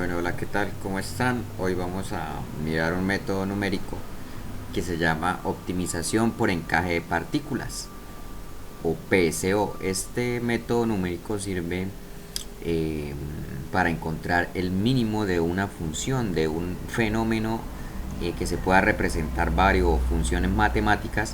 Bueno, hola, ¿qué tal? ¿Cómo están? Hoy vamos a mirar un método numérico que se llama optimización por encaje de partículas o PSO. Este método numérico sirve eh, para encontrar el mínimo de una función, de un fenómeno que se pueda representar varios funciones matemáticas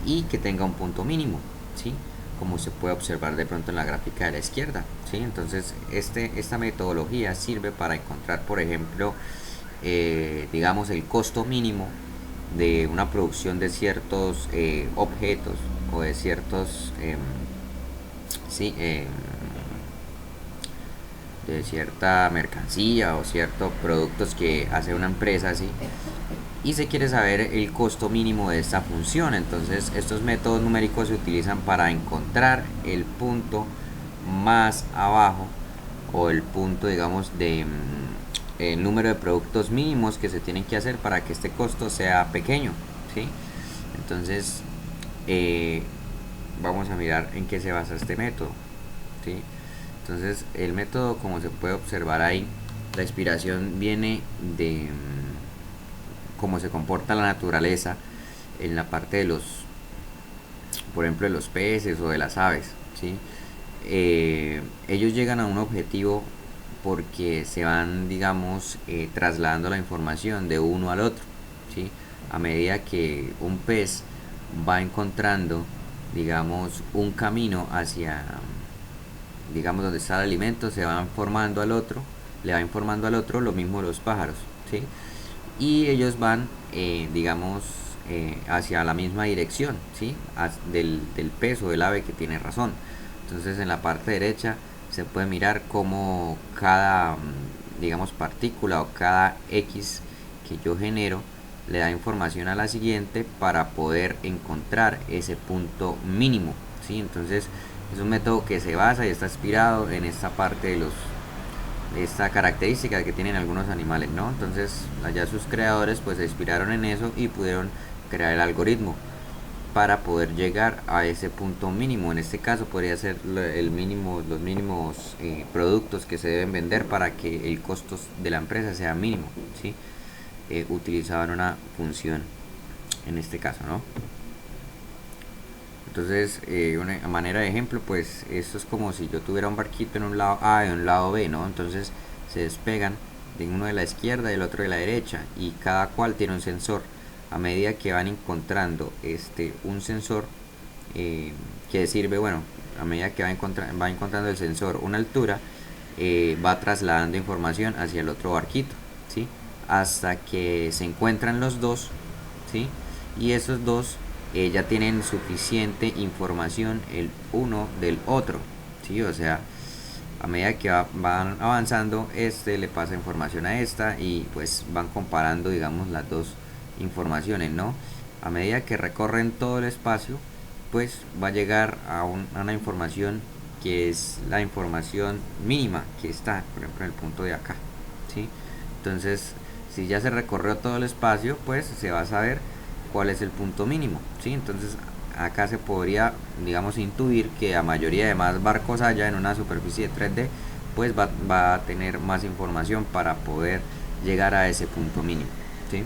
y que tenga un punto mínimo, ¿sí? Como se puede observar de pronto en la gráfica de la izquierda, ¿sí? Entonces esta metodología sirve para encontrar, por ejemplo, digamos el costo mínimo de una producción de ciertos objetos o de ciertos sí, de cierta mercancía o ciertos productos que hace una empresa, así, y se quiere saber el costo mínimo de esta función. Entonces estos métodos numéricos se utilizan para encontrar el punto más abajo o el punto, digamos, de el número de productos mínimos que se tienen que hacer para que este costo sea pequeño, ¿sí? Entonces eh, vamos a mirar en qué se basa este método, ¿sí? Entonces el método, como se puede observar ahí, la inspiración viene de cómo se comporta la naturaleza en la parte de los, por ejemplo, de los peces o de las aves, ¿sí? Ellos llegan a un objetivo porque se van, digamos, trasladando la información de uno al otro, ¿sí? A medida que un pez va encontrando, digamos, un camino hacia, digamos, donde está el alimento, se va informando al otro, le va informando al otro, lo mismo los pájaros, ¿sí? Y ellos van, digamos, hacia la misma dirección, ¿sí? Del peso del ave que tiene razón. Entonces en la parte derecha se puede mirar cómo cada, digamos, partícula o cada X que yo genero le da información a la siguiente para poder encontrar ese punto mínimo, ¿sí? Entonces es un método que se basa y está inspirado en esta parte de esta característica que tienen algunos animales, ¿no? Entonces allá sus creadores pues se inspiraron en eso y pudieron crear el algoritmo para poder llegar a ese punto mínimo. En este caso podría ser el mínimo, los mínimos productos que se deben vender para que el costo de la empresa sea mínimo, ¿sí? Utilizaban una función en este caso, ¿no? Entonces, una manera de ejemplo, pues esto es como si yo tuviera un barquito en un lado A y un lado B, ¿no? Entonces se despegan de uno de la izquierda y el otro de la derecha y cada cual tiene un sensor. A medida que van encontrando un sensor que sirve, bueno, a medida que va encontrando el sensor una altura, va trasladando información hacia el otro barquito, ¿sí? Hasta que se encuentran los dos, ¿sí? Y esos dos ya tienen suficiente información el uno del otro, ¿sí? O sea, a medida que van avanzando, este le pasa información a esta y pues van comparando, digamos, las dos informaciones, ¿no? A medida que recorren todo el espacio, pues va a llegar a una información que es la información mínima que está, por ejemplo, en el punto de acá, ¿sí? Entonces, si ya se recorrió todo el espacio, pues se va a saber cuál es el punto mínimo, ¿sí? Entonces acá se podría, digamos, intuir que a mayoría de más barcos haya en una superficie de 3D, pues va a tener más información para poder llegar a ese punto mínimo, ¿sí?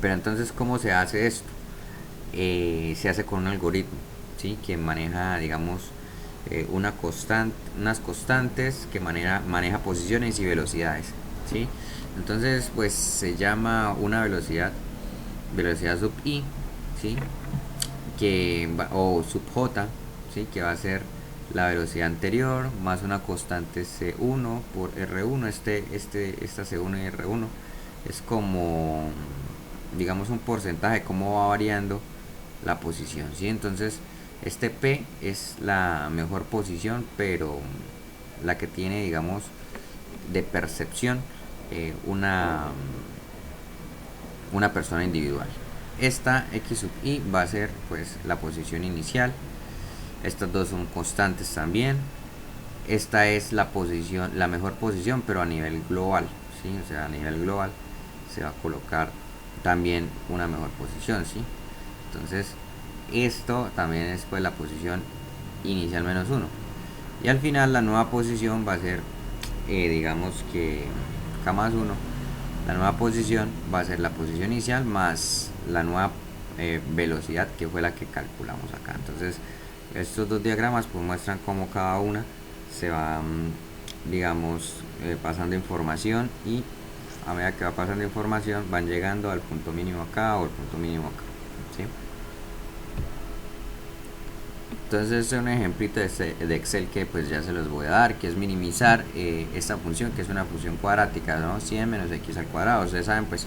Pero entonces, ¿cómo se hace esto? Se hace con un algoritmo, ¿sí? Que maneja, digamos, unas constantes que maneja posiciones y velocidades, ¿sí? Entonces, pues se llama una velocidad sub i, ¿sí? O sub j, ¿sí? Que va a ser la velocidad anterior más una constante c1 por r1. Esta c1 y r1 es como, digamos, un porcentaje de cómo va variando la posición, ¿sí? Entonces este p es la mejor posición, pero la que tiene, digamos, de percepción una persona individual. Esta x sub i va a ser pues la posición inicial. Estas dos son constantes también. Esta es la posición, la mejor posición, pero a nivel global, ¿sí? O sea, a nivel global se va a colocar también una mejor posición, ¿sí? Entonces esto también es pues la posición inicial menos 1 y al final la nueva posición va a ser digamos que K más 1, la nueva posición va a ser la posición inicial más la nueva velocidad, que fue la que calculamos acá. Entonces estos dos diagramas pues muestran cómo cada una se va digamos pasando información, y a medida que va pasando información van llegando al punto mínimo acá o el punto mínimo acá, ¿sí? Entonces este es un ejemplito de Excel que pues ya se los voy a dar, que es minimizar esta función, que es una función cuadrática, ¿no? 100 menos x al cuadrado. Ustedes saben, pues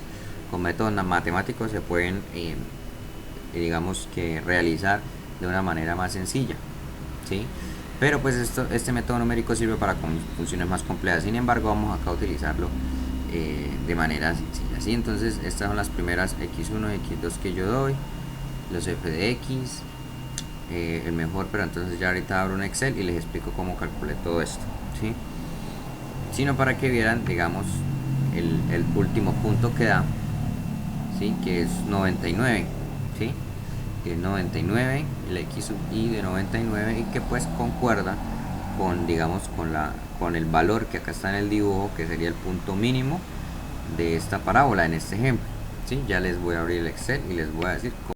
con métodos matemáticos se pueden digamos que realizar de una manera más sencilla, ¿sí? Pero pues este método numérico sirve para funciones más complejas. Sin embargo, vamos acá a utilizarlo de manera sencilla, ¿sí? Entonces estas son las primeras x1 y x2 que yo doy, los f de x, el mejor, pero entonces ya ahorita abro un Excel y les explico cómo calculé todo esto, ¿sí? Sino para que vieran, digamos, el último punto que da, ¿sí? Que es 99, ¿sí? Que es 99, el x sub i de 99, y que pues concuerda con, digamos, con el valor que acá está en el dibujo, que sería el punto mínimo de esta parábola en este ejemplo, ¿sí? Ya les voy a abrir el Excel y les voy a decir cómo